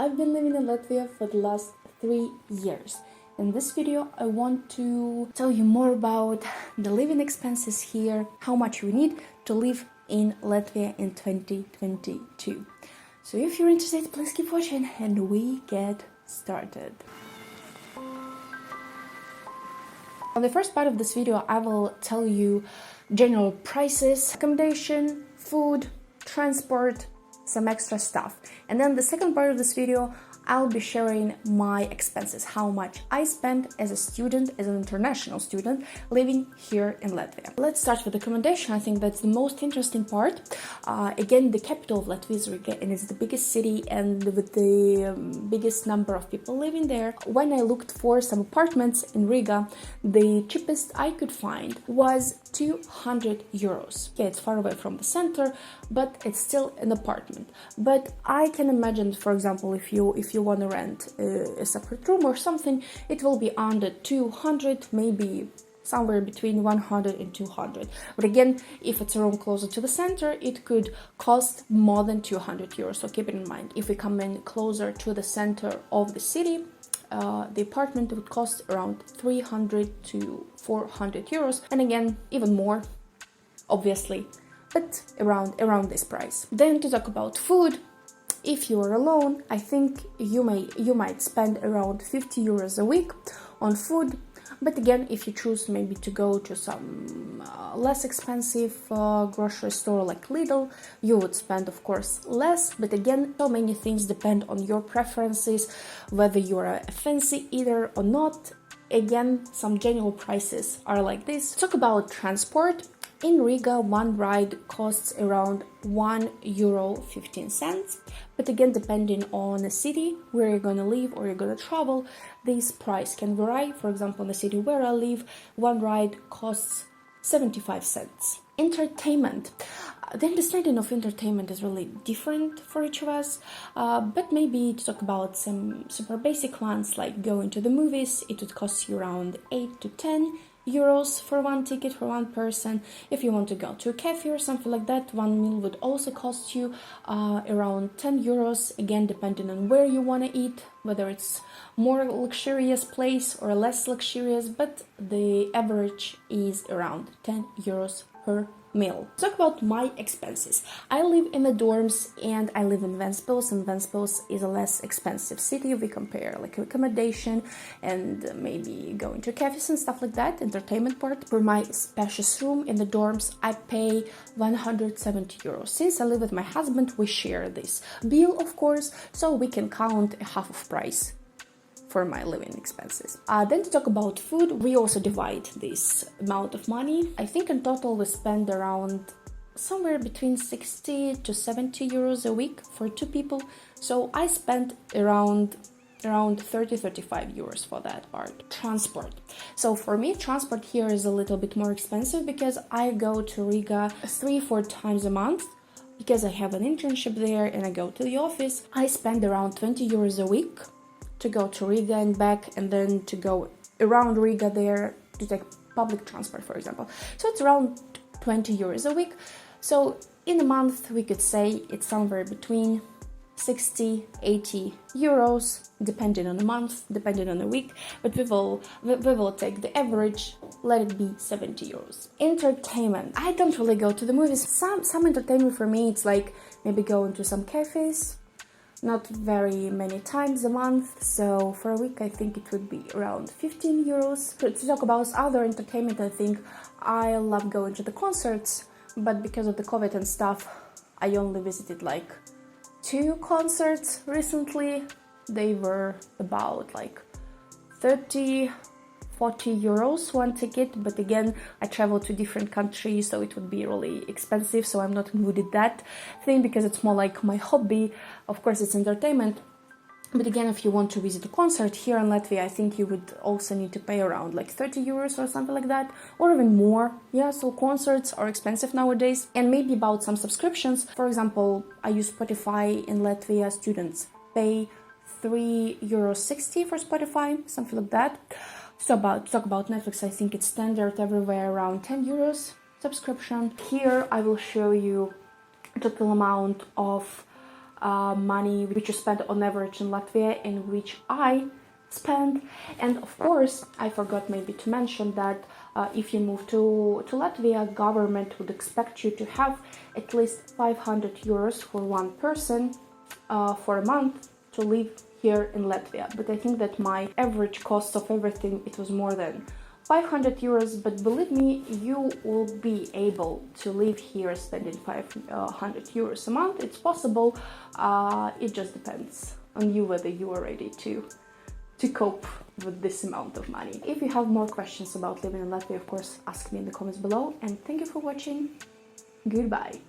I've been living in Latvia for the last 3 years. In this video, I want to tell you more about the living expenses here, how much you need to live in Latvia in 2022. So if you're interested, please keep watching and we get started. On the first part of this video, I will tell you general prices, accommodation, food, transport, some extra stuff. And then the second part of this video, I'll be sharing my expenses, how much I spend as a student, as an international student living here in Latvia. Let's start with accommodation. I think that's the most interesting part. Again, the capital of Latvia is Riga, and it's the biggest city and with the biggest number of people living there. When I looked for some apartments in Riga, the cheapest I could find was 200 euros. Yeah, it's far away from the center, but it's still an apartment. But I can imagine, for example, if you want to rent a separate room or something, it will be under 200, maybe somewhere between 100 and 200. But again, if it's a room closer to the center, it could cost more than 200 euros. So keep it in mind. If we come in closer to the center of the city, the apartment would cost around 300 to 400 euros. And again, even more, obviously, but around this price. Then to talk about food. If you are alone, I think you might spend around 50 euros a week on food. But again, if you choose maybe to go to some less expensive grocery store like Lidl, you would spend, of course, less. But again, so many things depend on your preferences, whether you are a fancy eater or not. Again, some general prices are like this. Talk about transport. In Riga, one ride costs around €1.15. But again, depending on the city where you're going to live or you're going to travel, this price can vary. For example, in the city where I live, one ride costs 75 cents. Entertainment. The understanding of entertainment is really different for each of us, but maybe to talk about some super basic ones like going to the movies, it would cost you around 8 to 10 euros for one ticket for one person. If you want to go to a cafe or something like that, one meal would also cost you around 10 euros, again depending on where you want to eat, whether it's more luxurious place or less luxurious, but the average is around 10 euros per meal. Talk about my expenses. I live in the dorms and I live in Ventspils, and Ventspils is a less expensive city if we compare like accommodation and maybe going to cafes and stuff like that, entertainment part. For my spacious room in the dorms, I pay 170 euros. Since I live with my husband, we share this bill, of course, so we can count a half of price for my living expenses. Then to talk about food, we also divide this amount of money. I think in total we spend around somewhere between 60 to 70 euros a week for two people. So I spent around 30-35 euros for that part. Transport. So for me, transport here is a little bit more expensive because I go to Riga 3-4 times a month. Because I have an internship there and I go to the office, I spend around 20 euros a week to go to Riga and back, and then to go around Riga there to take public transport, for example. So it's around 20 euros a week. So in a month, we could say it's somewhere between 60-80 euros, depending on the month, depending on the week, but we will take the average, let it be 70 euros. Entertainment. I don't really go to the movies. Some entertainment for me, it's like maybe going to some cafes, not very many times a month, so for a week I think it would be around 15 euros. To talk about other entertainment, I think I love going to the concerts, but because of the COVID and stuff, I only visited like 2 concerts recently. They were about like 30-40 euros one ticket, but again, I travel to different countries, so it would be really expensive, so I'm not included that thing because it's more like my hobby. Of course, it's entertainment, but again, if you want to visit a concert here in Latvia, I think you would also need to pay around like 30 euros or something like that, or even more. Yeah, so concerts are expensive nowadays. And maybe about some subscriptions. For example, I use Spotify in Latvia. Students pay €3.60 for Spotify, something like that. So talk about Netflix, I think it's standard everywhere around 10 euros subscription. Here I will show you total amount of money which you spend on average in Latvia and which I spend. And of course, I forgot maybe to mention that if you move to Latvia, government would expect you to have at least 500 euros for one person for a month to live here in Latvia. But I think that my average cost of everything, it was more than 500 euros, but believe me, you will be able to live here spending 500 euros a month. It's possible. It just depends on you whether you are ready to cope with this amount of money. If you have more questions about living in Latvia, of course, ask me in the comments below. And thank you for watching. Goodbye.